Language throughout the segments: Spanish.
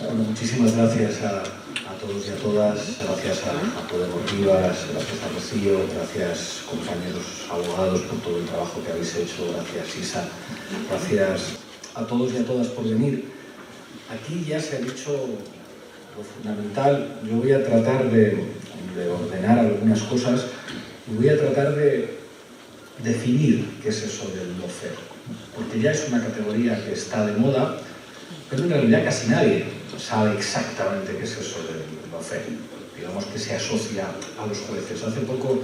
Bueno, muchísimas gracias a todos y a todas, gracias a Podemos Rivas, gracias a Rocío, gracias compañeros abogados por todo el trabajo que habéis hecho, gracias Isa, gracias a todos y a todas por venir. Aquí ya se ha dicho lo fundamental. Yo voy a tratar de ordenar algunas cosas y voy a tratar de definir qué es eso del lawfare, porque ya es una categoría que está de moda, pero en realidad casi nadie sabe exactamente qué es eso del lawfare. Digamos que se asocia a los jueces. Hace poco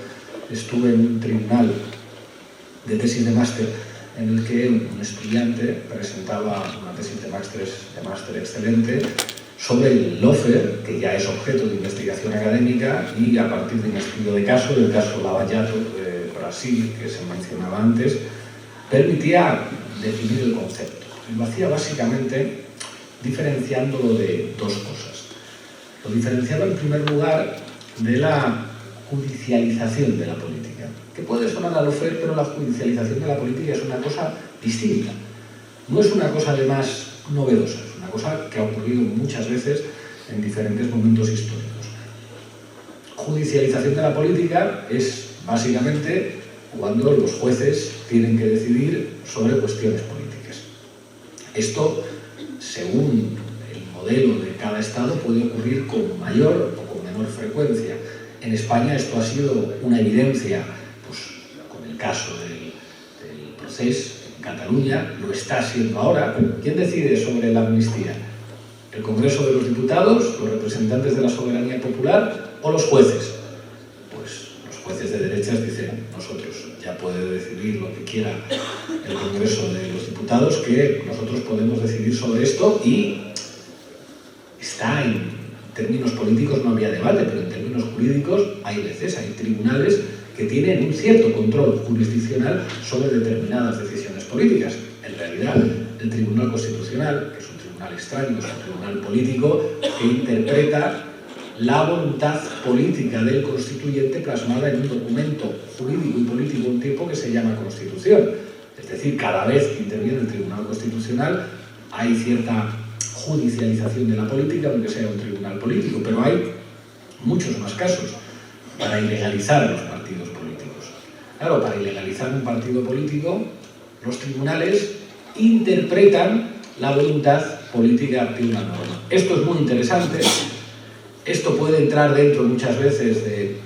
estuve en un tribunal de tesis de máster en el que un estudiante presentaba una tesis de máster excelente sobre el lawfare, que ya es objeto de investigación académica, y a partir de un estudio de caso, del caso Lava Jato de Brasil, que se mencionaba antes, permitía definir el concepto. Y lo hacía básicamente diferenciándolo de dos cosas. Lo diferenciaba en primer lugar de la judicialización de la política, que puede sonar a lawfare, pero la judicialización de la política es una cosa distinta. No es una cosa además novedosa, es una cosa que ha ocurrido muchas veces en diferentes momentos históricos. Judicialización de la política es básicamente cuando los jueces tienen que decidir sobre cuestiones políticas. Esto, según el modelo de cada estado, puede ocurrir con mayor o con menor frecuencia. En España esto ha sido una evidencia, pues, con el caso del procés en Cataluña, lo está haciendo ahora. ¿Quién decide sobre la amnistía? ¿El Congreso de los Diputados, los representantes de la soberanía popular o los jueces? Pues los jueces de derechas dicen: nosotros, ya puede decidir lo que quiera el Congreso de los Diputados, que nosotros podemos decidir sobre esto, y está en términos políticos no había debate, pero en términos jurídicos hay veces, hay tribunales que tienen un cierto control jurisdiccional sobre determinadas decisiones políticas. En realidad, el Tribunal Constitucional, que es un tribunal extraño, es un tribunal político que interpreta la voluntad política del constituyente plasmada en un documento jurídico y político un tiempo que se llama Constitución. Es decir, cada vez que interviene el Tribunal Constitucional hay cierta judicialización de la política, aunque sea un tribunal político, pero hay muchos más casos para ilegalizar los partidos políticos. Claro, para ilegalizar un partido político, los tribunales interpretan la voluntad política de una norma. Esto es muy interesante. Esto puede entrar dentro muchas veces de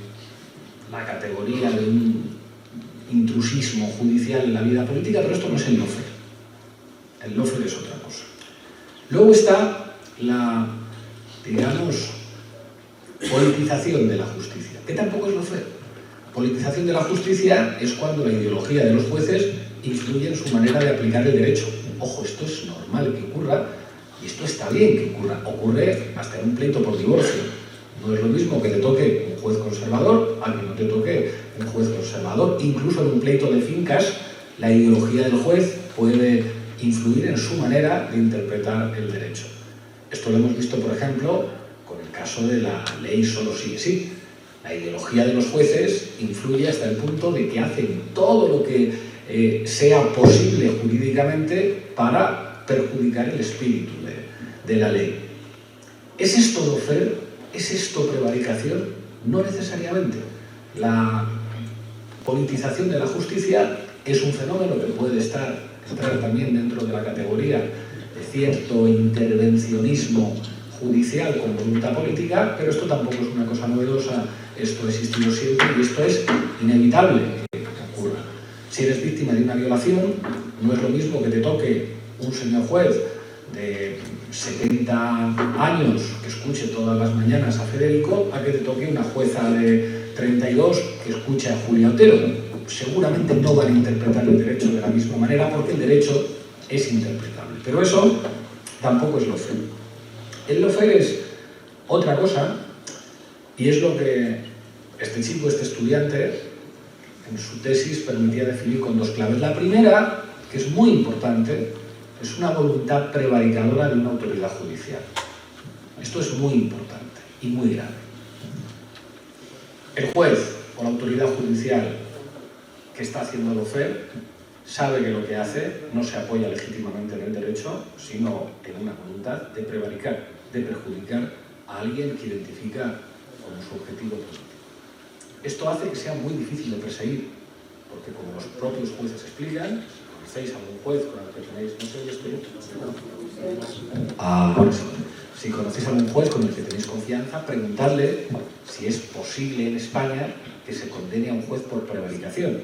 la categoría de un intrusismo judicial en la vida política, pero esto no es el lawfare. El lawfare es otra cosa. Luego está la, digamos, politización de la justicia, que tampoco es lawfare. Politización de la justicia es cuando la ideología de los jueces influye en su manera de aplicar el derecho. Ojo, esto es normal que ocurra y esto está bien que ocurra. Ocurre hasta en un pleito por divorcio. No es lo mismo que te toque un juez conservador a que no te toque un juez conservador. Incluso en un pleito de fincas, la ideología del juez puede influir en su manera de interpretar el derecho. Esto lo hemos visto, por ejemplo, con el caso de la ley solo sí es sí. La ideología de los jueces influye hasta el punto de que hacen todo lo que sea posible jurídicamente para perjudicar el espíritu de la ley. ¿Es esto lawfare? ¿Es esto prevaricación? No necesariamente. La politización de la justicia es un fenómeno que puede entrar también dentro de la categoría de cierto intervencionismo judicial con voluntad política, pero esto tampoco es una cosa novedosa, esto ha existido siempre y esto es inevitable que ocurra. Si eres víctima de una violación, no es lo mismo que te toque un señor juez de 70 años que escuche todas las mañanas a Federico, a que te toque una jueza de 32 que escuche a Julia Otero. Seguramente no van a interpretar el derecho de la misma manera porque el derecho es interpretable. Pero eso tampoco es lawfare. El lawfare es otra cosa y es lo que este chico, este estudiante, en su tesis permitía definir con dos claves. La primera, que es muy importante, es una voluntad prevaricadora de una autoridad judicial. Esto es muy importante y muy grave. El juez o la autoridad judicial que está haciendo lawfare sabe que lo que hace no se apoya legítimamente en el derecho, sino en una voluntad de prevaricar, de perjudicar a alguien que identifica como su objetivo político. Esto hace que sea muy difícil de perseguir, porque como los propios jueces explican, si conocéis a algún juez con el que tenéis, no sé, si conocéis a algún juez con el que tenéis confianza, preguntadle si es posible en España que se condene a un juez por prevaricación,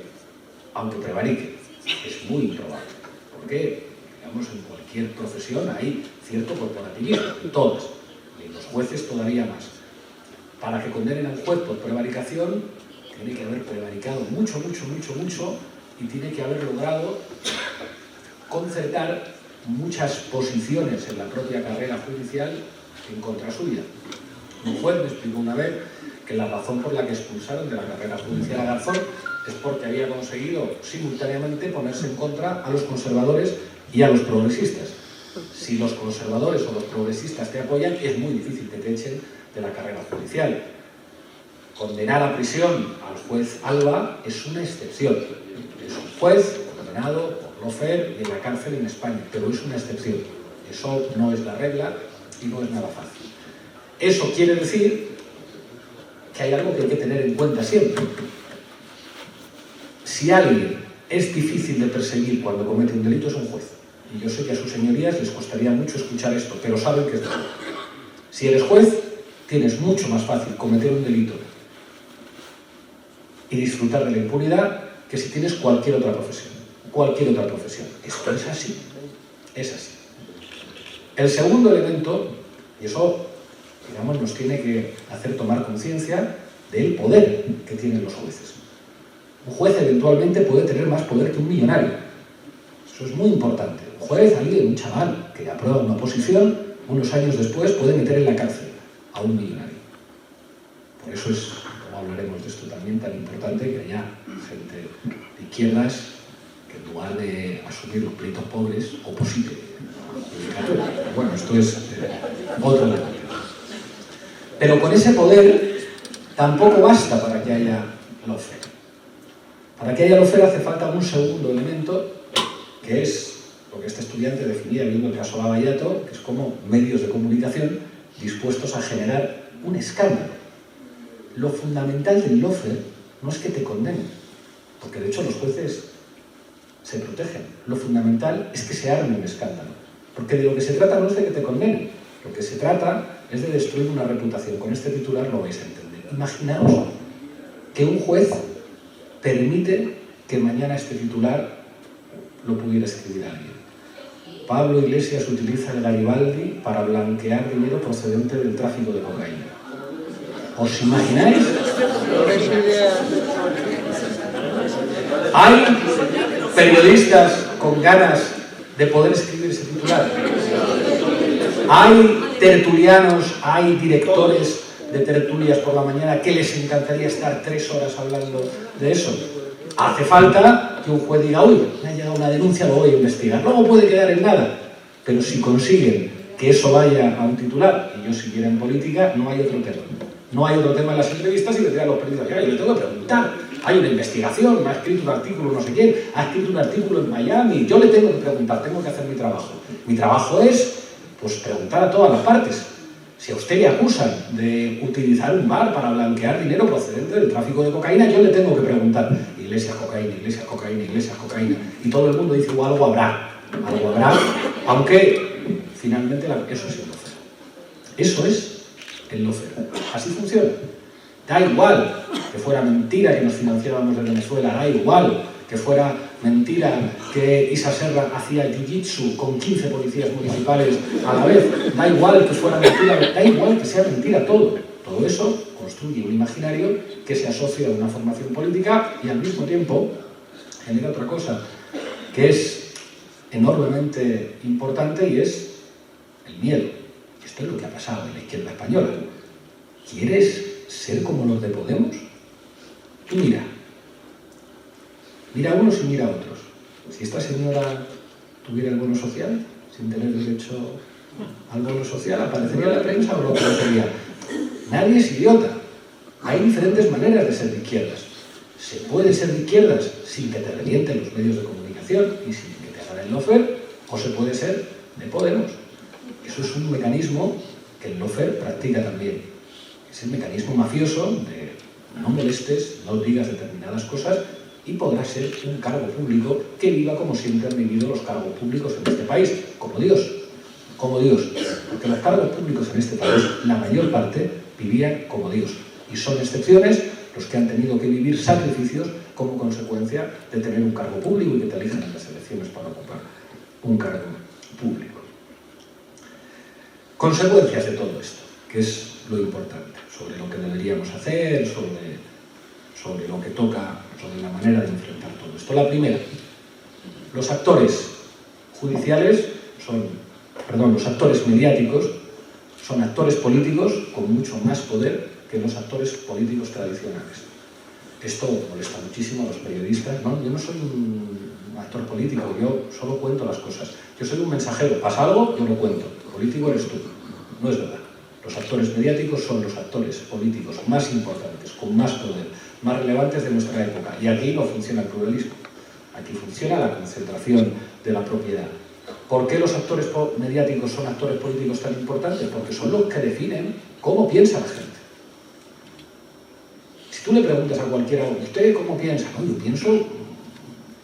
aunque prevarique. Es muy improbable, porque, digamos, en cualquier profesión hay cierto corporativismo, en todas, y en los jueces todavía más. Para que condenen a un juez por prevaricación, tiene que haber prevaricado mucho, y tiene que haber logrado concertar muchas posiciones en la propia carrera judicial en contra suya. Un juez me explicó una vez que la razón por la que expulsaron de la carrera judicial a Garzón es porque había conseguido simultáneamente ponerse en contra a los conservadores y a los progresistas. Si los conservadores o los progresistas te apoyan, es muy difícil que te echen de la carrera judicial. Condenar a prisión al juez Alba es una excepción. Es un juez condenado por lawfare y en la cárcel en España, pero es una excepción. Eso no es la regla y no es nada fácil. Eso quiere decir que hay algo que hay que tener en cuenta siempre. Si alguien es difícil de perseguir cuando comete un delito, es un juez. Y yo sé que a sus señorías les costaría mucho escuchar esto, pero saben que es verdad. Si eres juez, tienes mucho más fácil cometer un delito y disfrutar de la impunidad que si tienes cualquier otra profesión. Cualquier otra profesión. Esto es así. Es así. El segundo elemento, y eso, digamos, nos tiene que hacer tomar conciencia del poder que tienen los jueces. Un juez eventualmente puede tener más poder que un millonario. Eso es muy importante. Un juez, alguien, un chaval que aprueba una oposición, unos años después puede meter en la cárcel a un millonario. Por eso es, como hablaremos de esto también, tan importante que haya gente de izquierdas que en lugar de asumir los pleitos pobres, oposite. Bueno, esto es otro debate. Pero con ese poder tampoco basta para que haya lawfare. Para que haya lawfare hace falta un segundo elemento, que es lo que este estudiante definía viendo el caso Lavallato, que es como medios de comunicación dispuestos a generar un escándalo. Lo fundamental del lawfare no es que te condenen, porque de hecho los jueces se protegen. Lo fundamental es que se arme un escándalo, porque de lo que se trata no es de que te condenen, lo que se trata es de destruir una reputación. Con este titular lo vais a entender. Imaginaos que un juez permite que mañana este titular lo pudiera escribir alguien. Pablo Iglesias utiliza el Garibaldi para blanquear dinero procedente del tráfico de cocaína. ¿Os imagináis? ¿Hay periodistas con ganas de poder escribir ese titular? ¿Hay tertulianos, hay directores de tertulias por la mañana que les encantaría estar 3 horas hablando de eso? Hace falta que un juez diga, uy, me ha llegado una denuncia, lo voy a investigar. Luego puede quedar en nada, pero si consiguen que eso vaya a un titular, y yo siguiera en política, no hay otro tema. No hay otro tema en las entrevistas y vendrían los periodistas. Yo le tengo que preguntar, hay una investigación, me ha escrito un artículo no sé quién, ha escrito un artículo en Miami, yo le tengo que preguntar, tengo que hacer mi trabajo. Mi trabajo es, pues, preguntar a todas las partes. Si a usted le acusan de utilizar un bar para blanquear dinero procedente del tráfico de cocaína, yo le tengo que preguntar, Iglesias, cocaína, Iglesias, cocaína, Iglesias, cocaína. Y todo el mundo dice, algo habrá, aunque finalmente eso es el lawfare. Eso es el lawfare. Así funciona. Da igual que fuera mentira que nos financiábamos de Venezuela, da igual que fuera mentira que Isa Serra hacía jiu-jitsu con 15 policías municipales a la vez, da igual que fuera mentira, da igual que sea mentira todo. Todo eso construye un imaginario que se asocia a una formación política y al mismo tiempo genera otra cosa que es enormemente importante y es el miedo. Esto es lo que ha pasado en la izquierda española. ¿Quieres ser como los de Podemos? Tú mira a unos y mira a otros. Si esta señora tuviera el bono social, sin tener derecho al bono social, ¿aparecería en la prensa o no aparecería? Nadie es idiota. Hay diferentes maneras de ser de izquierdas. Se puede ser de izquierdas sin que te revienten los medios de comunicación. administración y sin que te hagan el lawfare, o se puede ser de Podemos. Eso es un mecanismo que el lawfare practica también. Es el mecanismo mafioso de no molestes, no digas determinadas cosas y podrás ser un cargo público que viva como siempre han vivido los cargos públicos en este país, como Dios. Como Dios. Porque los cargos públicos en este país, la mayor parte, vivían como Dios. Y son excepciones los que han tenido que vivir sacrificios como consecuencia de tener un cargo público y que te elijan en las elecciones para ocupar un cargo público. Consecuencias de todo esto, que es lo importante, sobre lo que deberíamos hacer, sobre lo que toca, sobre la manera de enfrentar todo esto. La primera, los actores judiciales los actores mediáticos son actores políticos con mucho más poder que los actores políticos tradicionales. Esto molesta muchísimo a los periodistas, ¿no? Yo no soy un actor político, yo solo cuento las cosas. Yo soy un mensajero, pasa algo, yo lo cuento. Político eres tú. No es verdad. Los actores mediáticos son los actores políticos más importantes, con más poder, más relevantes de nuestra época. Y aquí no funciona el pluralismo. Aquí funciona la concentración de la propiedad. ¿Por qué los actores mediáticos son actores políticos tan importantes? Porque son los que definen cómo piensa la gente. Si tú le preguntas a cualquiera, ¿usted cómo piensa? No, yo pienso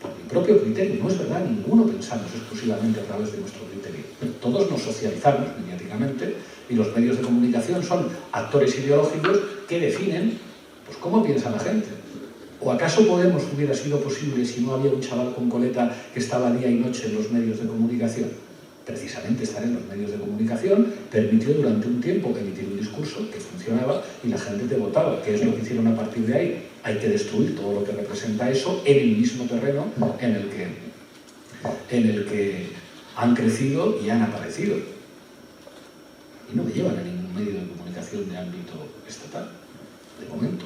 por mi propio criterio. No es verdad, ninguno pensamos exclusivamente a través de nuestro criterio. Todos nos socializamos mediáticamente y los medios de comunicación son actores ideológicos que definen pues, cómo piensa la gente. ¿O acaso Podemos hubiera sido posible si no había un chaval con coleta que estaba día y noche en los medios de comunicación? Precisamente estar en los medios de comunicación permitió durante un tiempo emitir un discurso que funcionaba y la gente te votaba. ¿Qué es lo que hicieron a partir de ahí? Hay que destruir todo lo que representa eso en el mismo terreno en el que han crecido y han aparecido. Y no me llevan a ningún medio de comunicación de ámbito estatal, de momento.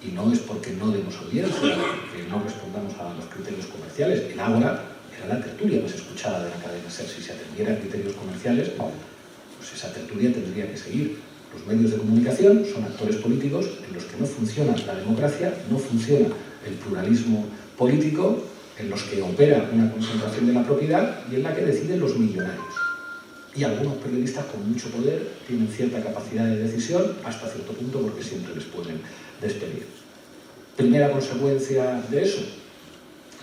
Y no es porque no demos audiencia, que no respondamos a los criterios comerciales. El Ágora era la tertulia más escuchada de la cadena SER. Si se atendiera a criterios comerciales, pues esa tertulia tendría que seguir. Los medios de comunicación son actores políticos en los que no funciona la democracia, no funciona el pluralismo político, en los que opera una concentración de la propiedad y en la que deciden los millonarios. Y algunos periodistas con mucho poder tienen cierta capacidad de decisión hasta cierto punto porque siempre les pueden despedir. Primera consecuencia de eso,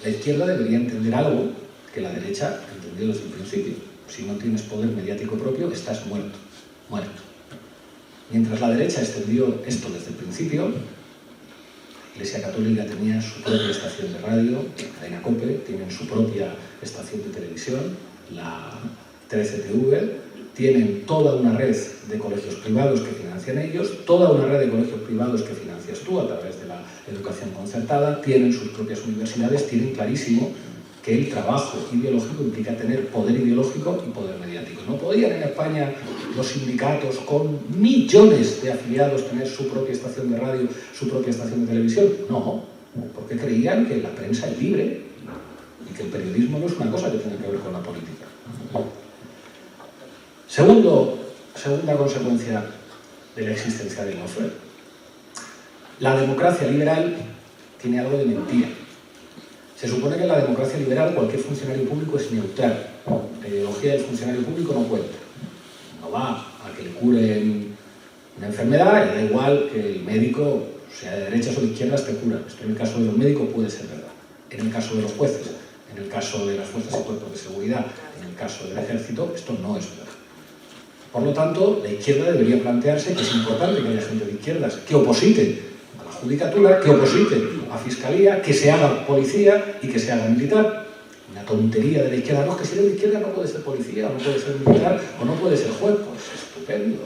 la izquierda debería entender algo que la derecha entendió desde el principio. Si no tienes poder mediático propio, estás muerto. Mientras la derecha extendió esto desde el principio, la Iglesia Católica tenía su propia estación de radio, la cadena COPE, tienen su propia estación de televisión, la 13TV, tienen toda una red de colegios privados que financian ellos, toda una red de colegios privados que financias tú a través de la educación concertada, tienen sus propias universidades, tienen clarísimo que el trabajo ideológico implica tener poder ideológico y poder mediático. No podían en España los sindicatos con millones de afiliados tener su propia estación de radio, su propia estación de televisión. No, porque creían que la prensa es libre y que el periodismo no es una cosa que tiene que ver con la política. Segunda consecuencia de la existencia del lawfare. La democracia liberal tiene algo de mentira. Se supone que en la democracia liberal cualquier funcionario público es neutral. La ideología del funcionario público no cuenta. No va a que le curen una enfermedad y da igual que el médico, sea de derechas o de izquierdas, te cura. Esto en el caso de los médicos puede ser verdad. En el caso de los jueces, en el caso de las fuerzas y cuerpos de seguridad, en el caso del ejército, esto no es verdad. Por lo tanto, la izquierda debería plantearse que es importante que haya gente de izquierdas que oposite a la judicatura, que oposite a fiscalía, que se haga policía y que se haga militar. Una tontería de la izquierda. No, es que si eres de izquierda no puedes ser policía, o no puedes ser militar, o no puedes ser juez. Pues estupendo.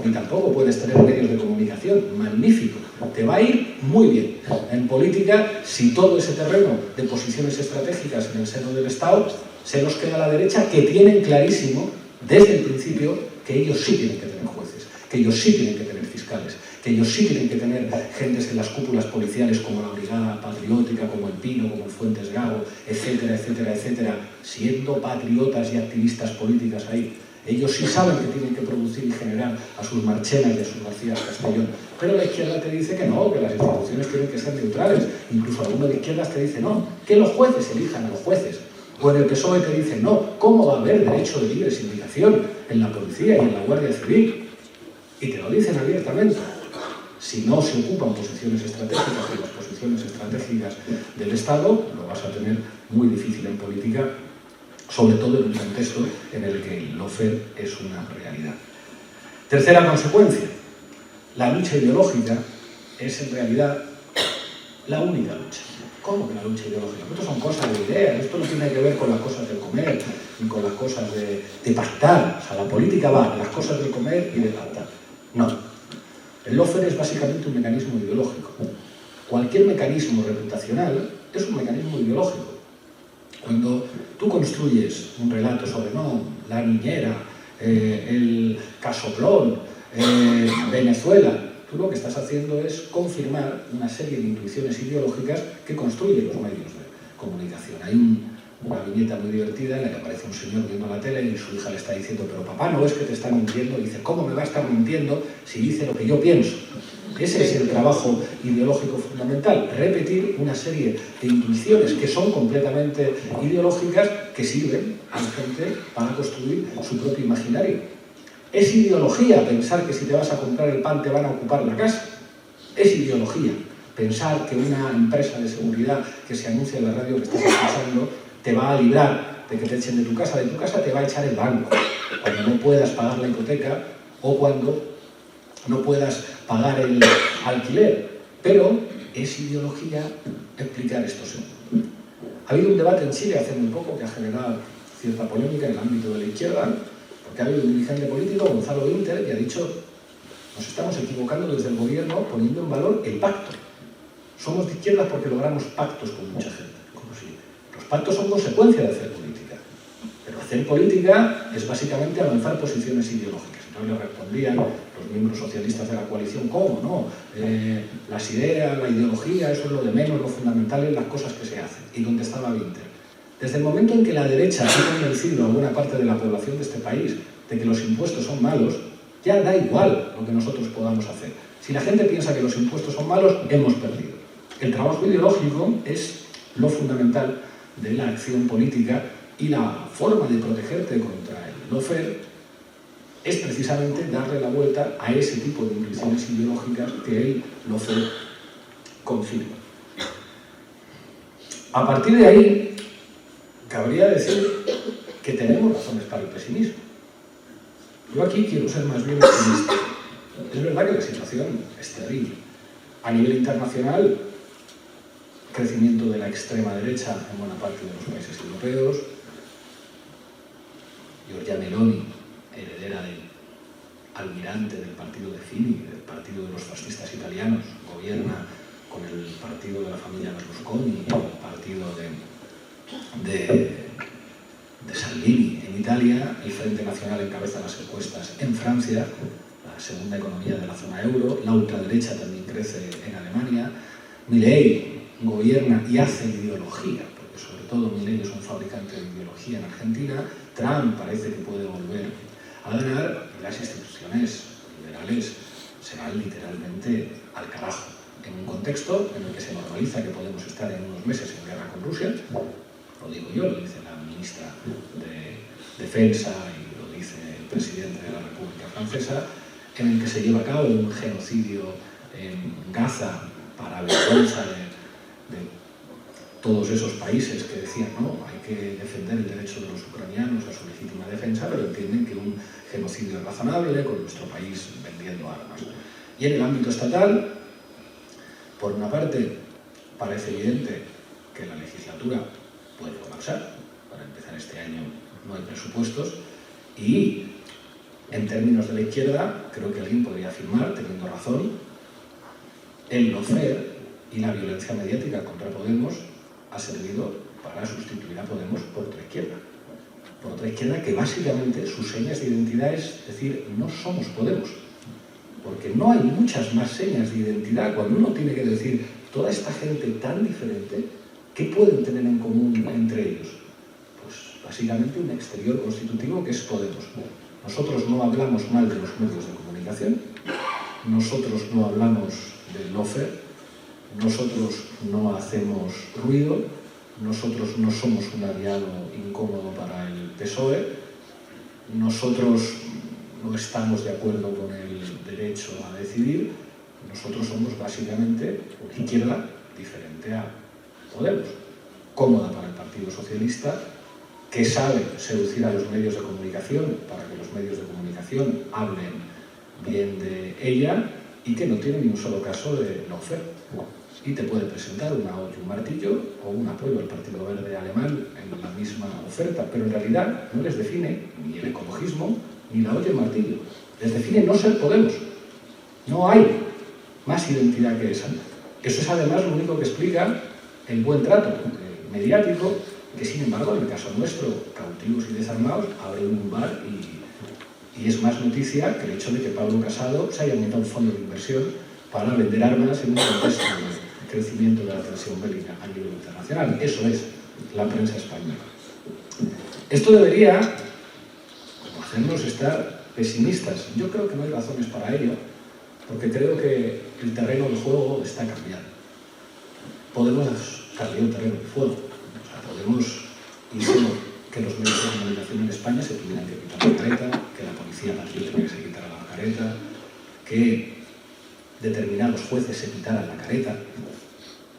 Ni tampoco puedes tener medios de comunicación. Magnífico. Te va a ir muy bien. En política, si todo ese terreno de posiciones estratégicas en el seno del Estado se los queda a la derecha, que tienen clarísimo desde el principio que ellos sí tienen que tener jueces, que ellos sí tienen que tener fiscales, que ellos sí tienen que tener gentes en las cúpulas policiales como la Brigada Patriótica, como el Pino, como el Fuentes Gago, etcétera, etcétera, etcétera, siendo patriotas y activistas políticas ahí. Ellos sí saben que tienen que producir y generar a sus Marchenas y a sus García Castellón. Pero la izquierda te dice que no, que las instituciones tienen que ser neutrales. Incluso alguno de izquierdas te dice no, que los jueces elijan a los jueces. O en el PSOE te dicen, no, ¿cómo va a haber derecho de libre sindicación en la policía y en la Guardia Civil? Y te lo dicen abiertamente. Si no se ocupan posiciones estratégicas y las posiciones estratégicas del Estado, lo vas a tener muy difícil en política, sobre todo en un contexto en el que el lawfare es una realidad. Tercera consecuencia, la lucha ideológica es en realidad la única lucha. ¿Cómo que la lucha ideológica? Esto son cosas de ideas, esto no tiene que ver con las cosas del comer, ni con las cosas de pactar. O sea, la política va de las cosas del comer y de pactar. No. El lawfare es básicamente un mecanismo ideológico. Cualquier mecanismo reputacional es un mecanismo ideológico. Cuando tú construyes un relato sobre, no, la niñera, el casoplón, Venezuela, tú lo que estás haciendo es confirmar una serie de intuiciones ideológicas que construyen los medios de comunicación. Hay una viñeta muy divertida en la que aparece un señor viendo la tele y su hija le está diciendo, pero papá, ¿no ves que te está mintiendo? Y dice, ¿cómo me va a estar mintiendo si dice lo que yo pienso? Ese es el trabajo ideológico fundamental, repetir una serie de intuiciones que son completamente ideológicas que sirven a la gente para construir su propio imaginario. Es ideología pensar que si te vas a comprar el pan te van a ocupar la casa. Es ideología pensar que una empresa de seguridad que se anuncia en la radio que estás escuchando te va a librar de que te echen de tu casa te va a echar el banco, cuando no puedas pagar la hipoteca o cuando no puedas pagar el alquiler. Pero es ideología explicar esto seguro. Ha habido un debate en Chile hace muy poco que ha generado cierta polémica en el ámbito de la izquierda, porque ha habido un dirigente político, Gonzalo Winter, que ha dicho, nos estamos equivocando desde el gobierno poniendo en valor el pacto. Somos de izquierdas porque logramos pactos con mucha gente. Como si los pactos son consecuencia de hacer política. Pero hacer política es básicamente avanzar posiciones ideológicas. Entonces le respondían los miembros socialistas de la coalición, ¿cómo no? Las ideas, la ideología, eso es lo de menos, lo fundamental es las cosas que se hacen. Y contestaba Winter, desde el momento en que la derecha ha convencido a buena parte de la población de este país de que los impuestos son malos, ya da igual lo que nosotros podamos hacer. Si la gente piensa que los impuestos son malos, hemos perdido. El trabajo ideológico es lo fundamental de la acción política y la forma de protegerte contra el lawfare es precisamente darle la vuelta a ese tipo de intuiciones ideológicas que el lawfare confirma. A partir de ahí, cabría decir que tenemos razones para el pesimismo. Yo aquí quiero ser más bien optimista. Es verdad que la situación es terrible. A nivel internacional, crecimiento de la extrema derecha en buena parte de los países europeos. Giorgia Meloni, heredera del almirante del partido de Fini, del partido de los fascistas italianos, gobierna con el partido de la familia Berlusconi, el partido de Salvini en Italia. El Frente Nacional encabeza las encuestas en Francia, la segunda economía de la zona euro. La ultraderecha también crece en Alemania. Milei gobierna y hace ideología, porque sobre todo Milei es un fabricante de ideología en Argentina. Trump parece que puede volver a ganar y las instituciones liberales se van literalmente al carajo. En un contexto en el que se normaliza que podemos estar en unos meses en guerra con Rusia, lo digo yo, lo dice la ministra de Defensa y lo dice el presidente de la República Francesa, en el que se lleva a cabo un genocidio en Gaza para vergüenza de todos esos países que decían, no, hay que defender el derecho de los ucranianos a su legítima defensa, pero entienden que un genocidio es razonable, con nuestro país vendiendo armas. Y en el ámbito estatal, por una parte, parece evidente que la legislatura puede colapsar. Para empezar este año no hay presupuestos y, en términos de la izquierda, creo que alguien podría afirmar, teniendo razón, el lawfare y la violencia mediática contra Podemos ha servido para sustituir a Podemos por otra izquierda. Por otra izquierda que básicamente sus señas de identidad es decir, no somos Podemos. Porque no hay muchas más señas de identidad. Cuando uno tiene que decir, toda esta gente tan diferente, ¿qué pueden tener en común entre ellos? Pues básicamente un exterior constitutivo que es Podemos. Nosotros no hablamos mal de los medios de comunicación, nosotros no hablamos del lawfare, nosotros no hacemos ruido, nosotros no somos un aliado incómodo para el PSOE, nosotros no estamos de acuerdo con el derecho a decidir, nosotros somos básicamente una izquierda diferente a Podemos, cómoda para el Partido Socialista, que sabe seducir a los medios de comunicación para que los medios de comunicación hablen bien de ella y que no tiene ni un solo caso de lawfare. Y te puede presentar una olla y un martillo o un apoyo al Partido Verde alemán en la misma oferta, pero en realidad no les define ni el ecologismo ni la olla y el martillo. Les define no ser Podemos. No hay más identidad que esa. Eso es además lo único que explica el buen trato mediático, que sin embargo en el caso nuestro, cautivos y desarmados, abren un bar y es más noticia que el hecho de que Pablo Casado se haya montado un fondo de inversión para vender armas en un contexto de crecimiento de la tensión bélica a nivel internacional. Eso es la prensa española. Esto debería hacernos estar pesimistas. Yo creo que no hay razones para ello, porque creo que el terreno del juego está cambiando. Podemos cambiar el terreno del juego. O sea, podemos incluso que los medios de comunicación en España se tuvieran que quitar la careta, que la policía nacional que se quitara la careta, que determinados jueces se quitaran la careta.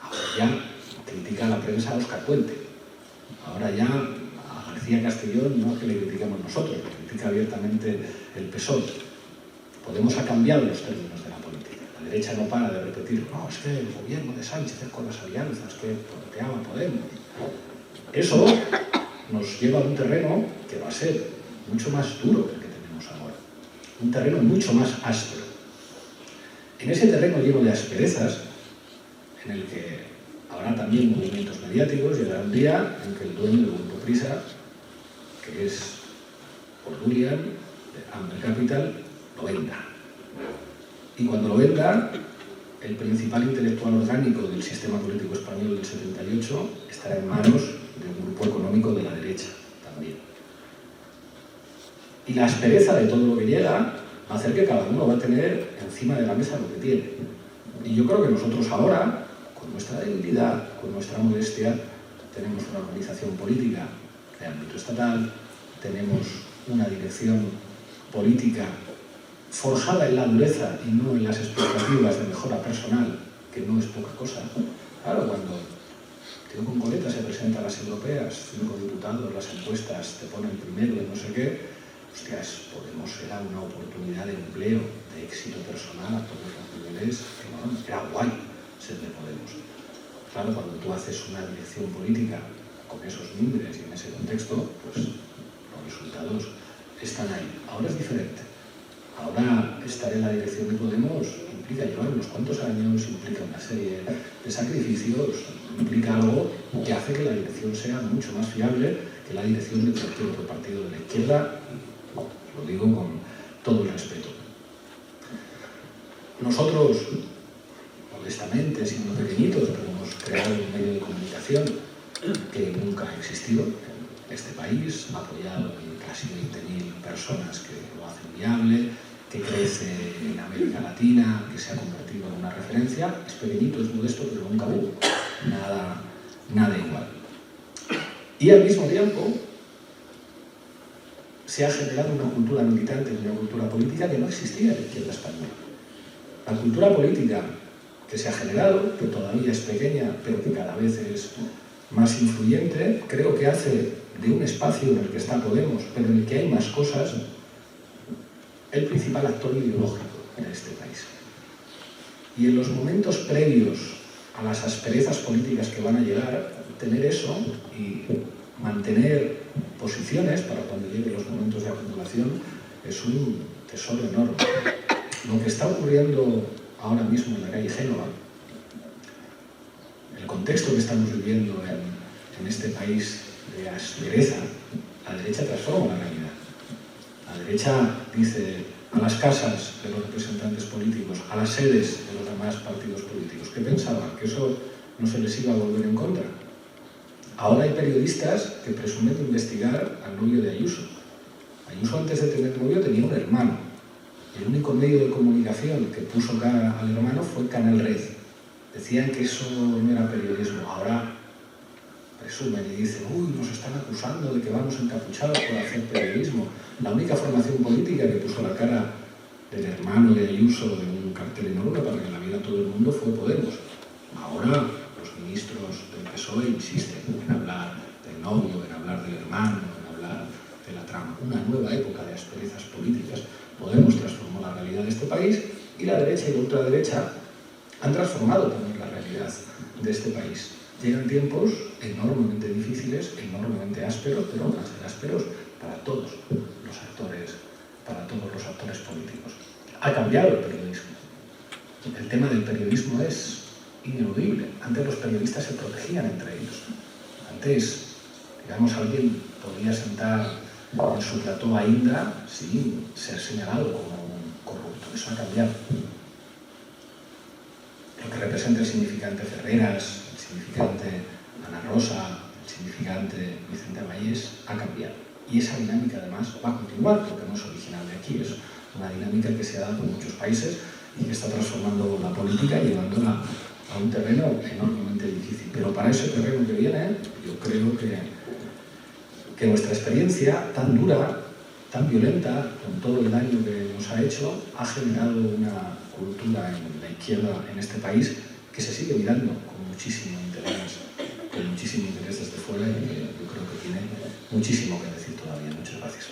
Ahora ya critica a la prensa a Óscar Puente. Ahora ya a García Castellón no es que le critiquemos nosotros, le critica abiertamente el PSOE. Podemos ha cambiado los términos de la política. La derecha no para de repetir, no, es que el gobierno de Sánchez es con las alianzas que planteaba Podemos. Eso nos lleva a un terreno que va a ser mucho más duro que el que tenemos ahora. Un terreno mucho más áspero. En ese terreno lleno de asperezas, en el que habrá también movimientos mediáticos, llegará un día en que el dueño del Grupo Prisa, que es Ordulian, de Amber Capital, lo venda. Y cuando lo venda, el principal intelectual orgánico del sistema político español del 78 estará en manos de un grupo económico de la derecha también. Y la aspereza de todo lo que llega va a hacer que cada uno va a tener encima de la mesa lo que tiene. Y yo creo que nosotros ahora, con nuestra debilidad, con nuestra modestia, tenemos una organización política de ámbito estatal, tenemos una dirección política forjada en la dureza y no en las expectativas de mejora personal, que no es poca cosa. Claro, cuando Tío Concoleta se presenta a las europeas, 5 diputados, las encuestas te ponen primero de no sé qué, hostias, Podemos era una oportunidad de empleo, de éxito personal a todos los niveles, enorme. Era guay ser de Podemos. Claro, cuando tú haces una dirección política con esos mimbres y en ese contexto, pues los resultados están ahí. Ahora es diferente. Ahora estar en la dirección de Podemos implica llevar unos cuantos años, implica una serie de sacrificios, implica algo que hace que la dirección sea mucho más fiable que la dirección de cualquier otro partido de la izquierda, lo digo con todo el respeto. Nosotros, modestamente, siendo pequeñitos, pero hemos creado un medio de comunicación que nunca ha existido en este país, apoyado en casi 20.000 personas que lo hacen viable, que crece en América Latina, que se ha convertido en una referencia. Es pequeñito, es modesto, pero nunca hubo nada igual. Y al mismo tiempo se ha generado una cultura militante y una cultura política que no existía en la izquierda española. La cultura política que se ha generado, que todavía es pequeña, pero que cada vez es más influyente, creo que hace de un espacio en el que está Podemos, pero en el que hay más cosas, el principal actor ideológico en este país. Y en los momentos previos a las asperezas políticas que van a llegar, tener eso y mantener posiciones para cuando lleguen los momentos de acumulación es un tesoro enorme. Lo que está ocurriendo ahora mismo en la calle Génova, el contexto que estamos viviendo en este país de aspereza, la derecha transforma la realidad. La derecha dice a las casas de los representantes políticos, a las sedes de los demás partidos políticos, ¿qué pensaban? ¿Que eso no se les iba a volver en contra? Ahora hay periodistas que presumen de investigar al novio de Ayuso. Ayuso, antes de tener novio, tenía un hermano. El único medio de comunicación que puso cara al hermano fue Canal Red. Decían que eso no era periodismo. Ahora presumen y dicen, uy, nos están acusando de que vamos encapuchados por hacer periodismo. La única formación política que puso la cara del hermano de Ayuso de un cartel enorme para que la viera todo el mundo fue Podemos. Ahora los ministros del PSOE insisten en hablar del novio, en hablar del hermano, en hablar de la trama. Una nueva época de asperezas políticas. Podemos transformó la realidad de este país y la derecha y la ultraderecha han transformado también la realidad de este país. Llegan tiempos enormemente difíciles, enormemente ásperos, pero van a ser ásperos para todos los actores políticos. Ha cambiado el periodismo. El tema del periodismo es ineludible. Antes los periodistas se protegían entre ellos. Antes, digamos, alguien podía sentar en su plató a Indra sin ser señalado como un corrupto. Eso ha cambiado. Lo que representa el significante Ferreras, el significante Ana Rosa, el significante Vicente Amayés, ha cambiado. Y esa dinámica además va a continuar, porque no es original de aquí, es una dinámica que se ha dado en muchos países y que está transformando la política y llevándola a un terreno enormemente difícil. Pero para ese terreno que viene, yo creo que nuestra experiencia tan dura, tan violenta, con todo el daño que nos ha hecho, ha generado una cultura en la izquierda en este país que se sigue mirando con muchísimo interés desde fuera y que yo creo que tiene muchísimo que decir todavía. Muchas gracias.